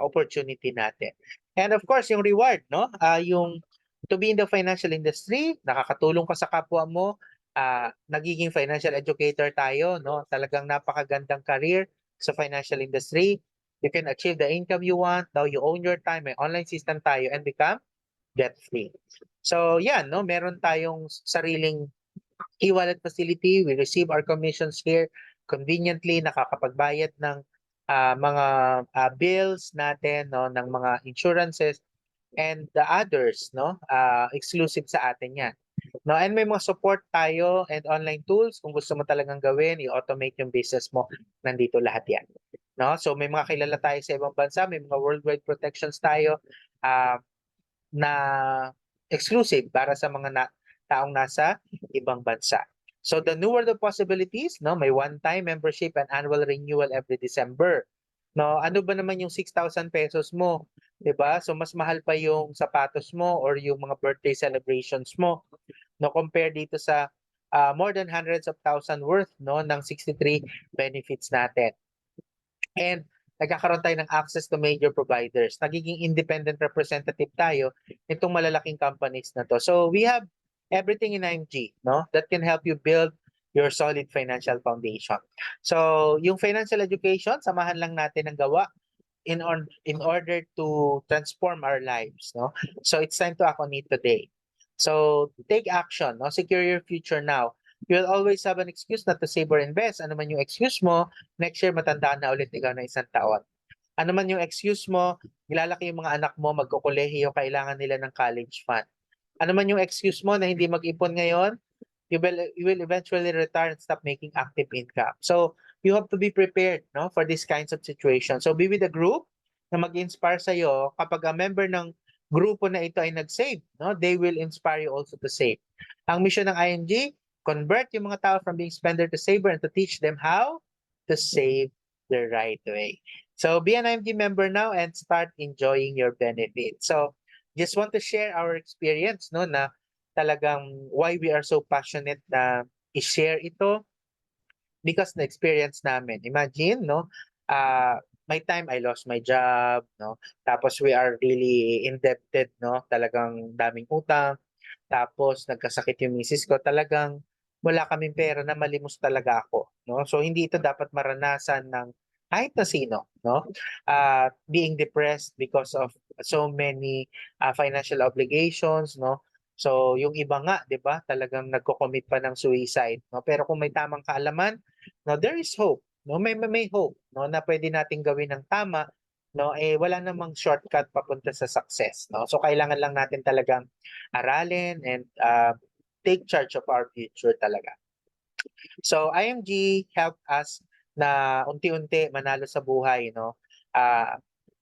opportunity natin. And of course, yung reward, no? Yung to be in the financial industry, nakakatulong ka sa kapwa mo, nagiging financial educator tayo, no? Talagang napakagandang career sa financial industry. You can achieve the income you want. Now you own your time, may online system tayo, and become debt-free. So yan, no? Meron tayong sariling e-wallet facility. We receive our commissions here conveniently, nakakapagbayad ng mga bills natin, no, ng mga insurances and the others, no, exclusive sa atin yan. No, and may mga support tayo and online tools kung gusto mo talagang gawin, i-automate yung business mo, nandito lahat yan. No, so may mga kilala tayo sa ibang bansa, may mga worldwide protections tayo na exclusive para sa mga taong nasa ibang bansa. So the new world of possibilities, no, may one-time membership and annual renewal every December. No, ano ba naman yung 6,000 pesos mo, 'di ba? So mas mahal pa yung sapatos mo or yung mga birthday celebrations mo, no, compare dito sa more than hundreds of thousand worth, no, ng 63 benefits natin. And nagkakaroon tayo ng access to major providers. Nagiging independent representative tayo nitong malalaking companies na to. So we have everything in IMG, no, that can help you build your solid financial foundation. So yung financial education, samahan lang natin ang gawa in order to transform our lives, no. So it's time to act on it today. So take action, no, secure your future now. You'll always have an excuse not to save or invest. Ano man yung excuse mo, next year matandaan na ulit ikaw na 1 taon. Ano man yung excuse mo, nilalaki yung mga anak mo, magkukolehiyo, kailangan nila ng college fund. Ano man yung excuse mo na hindi mag-ipon ngayon, you will eventually retire and stop making active income. So you have to be prepared, no, for these kinds of situations. So be with a group na mag-inspire sa'yo. Kapag a member ng grupo na ito ay nag-save, no, they will inspire you also to save. Ang mission ng ING, convert yung mga tao from being spender to saver and to teach them how to save the right way. So be an IMG member now and start enjoying your benefits. So just want to share our experience, no, na talagang why we are so passionate na i-share ito because na experience namin. Imagine, no, my time I lost my job, no. Tapos we are really indebted, no. Talagang daming utang. Tapos nagkasakit yung misis ko, talagang wala kaming pera na malimos talaga ako, no? So hindi ito dapat maranasan ng kahit na sino, no? Being depressed because of so many financial obligations, no? So yung iba nga, 'di ba, talagang nagko-commit pa ng suicide, no? Pero kung may tamang kaalaman, no, there is hope, no? May hope, no, na pwede nating gawin ng tama, no? Wala namang shortcut papunta sa success, no? So kailangan lang natin talagang aralin and take charge of our future talaga. So IMG helped us na unti-unti manalo sa buhay, no?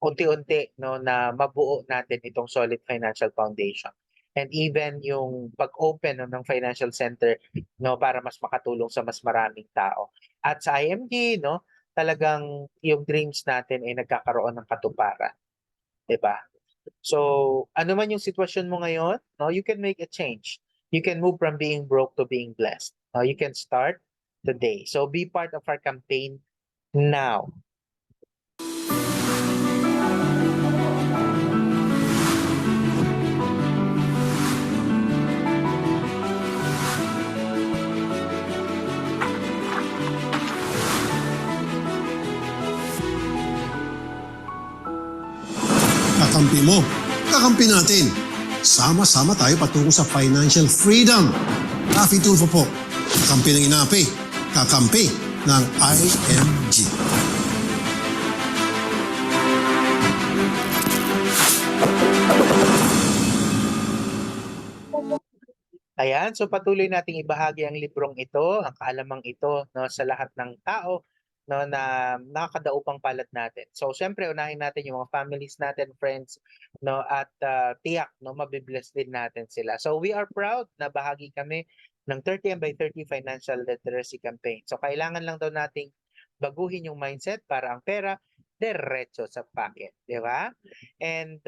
Unti-unti, no, na mabuo natin itong solid financial foundation. And even yung pag-open, no, ng financial center, no, para mas makatulong sa mas maraming tao. At sa IMG, no, talagang yung dreams natin ay nagkakaroon ng katuparan, 'di ba? So, ano man yung sitwasyon mo ngayon, no, you can make a change. You can move from being broke to being blessed. No, you can start today. So, be part of our campaign now. Kakampi mo, kakampi natin. Sama-sama tayo patungo sa financial freedom. Rafi Tulfo po, kakampi ng inapi, kakampi ng IMG. Ayan, so patuloy nating ibahagi ang librong ito, ang kaalamang ito, no, sa lahat ng tao, no, na nakakadaupang palad natin. So, syempre, unahin natin yung mga families natin, friends, no, at tiyak, no, mabibless din natin sila. So, we are proud na bahagi kami ng 30 by 30 Financial Literacy Campaign. So, kailangan lang daw nating baguhin yung mindset para ang pera diretso sa pocket, di ba? And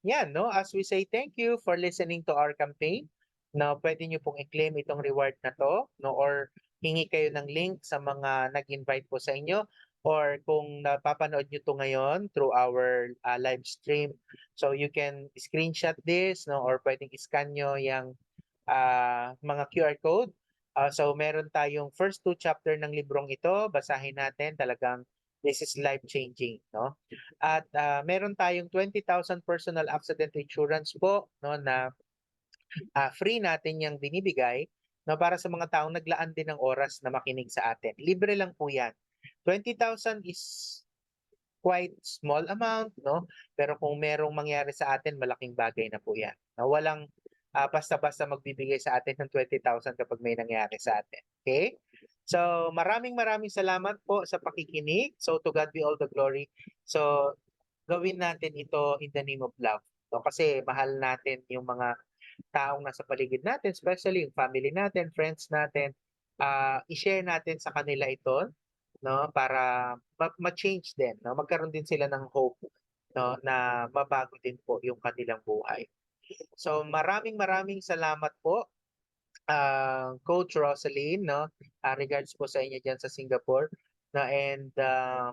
yan, no, as we say thank you for listening to our campaign. No, pwede nyo pong i-claim itong reward na to, no, or hingi kayo ng link sa mga nag-invite po sa inyo, or kung napapanood nyo to ngayon through our live stream, so you can screenshot this, no, or pwedeng i-scan nyo yung mga QR code. So meron tayong first 2 chapter ng librong ito, basahin natin, talagang this is life-changing, no? At meron tayong 20,000 personal accident insurance po, no, na free natin yung binibigay, no, para sa mga taong naglaan din ng oras na makinig sa atin. Libre lang po yan. 20,000 is quite small amount, no? Pero kung merong mangyari sa atin, malaking bagay na po yan. No? Walang basta-basta magbibigay sa atin ng 20,000 kapag may nangyari sa atin. Okay? So, maraming salamat po sa pakikinig. So, to God be all the glory. So, gawin natin ito in the name of love. No? Kasi mahal natin yung mga taong nasa paligid natin, especially yung family natin, friends natin, i-share natin sa kanila ito, no, para ma-change din, no, magkaroon din sila ng hope, no, na mabago din po yung kanilang buhay. So maraming salamat po, Coach Rosaline, no, regards po sa inyo diyan sa Singapore, no, and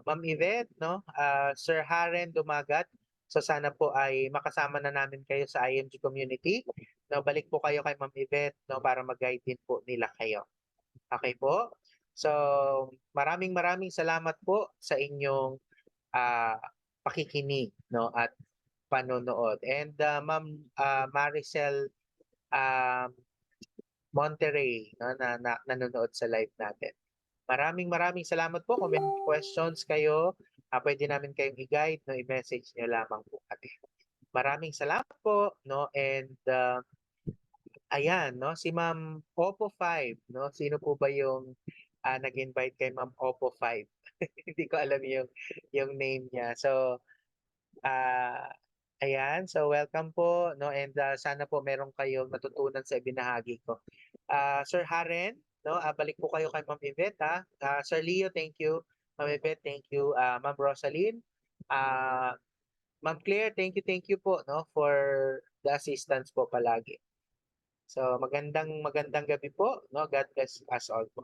Ma'am Yvette, no, Sir Haren Dumagat. So sana po ay makasama na namin kayo sa IMG community. No, balik po kayo kay Ma'am Yvette, no, para mag-guide din po nila kayo. Okay po? So, maraming salamat po sa inyong pakikinig, no, at panonood. And Ma'am Maricel Monterrey, no, na nanonood sa live natin. Maraming salamat po. Kung may questions kayo, pwede namin kayong i-guide, no, i-message nyo lamang po kami. Maraming salamat po, no, and ayan, no, si Ma'am Oppo 5, no, sino po ba yung nag-invite kay Ma'am Oppo 5? Hindi ko alam yung name niya. So, ayan, so welcome po, no, and sana po meron kayong natutunan sa ibinahagi ko. Sir Haren, no, balik po kayo kay Ma'am Yvette, ha. Sir Leo, thank you. Ma'am Yvette, thank you. Ma'am Rosaline, Ma'am Claire, thank you po, no, for the assistance po palagi. So magandang gabi po, no. God bless us all po.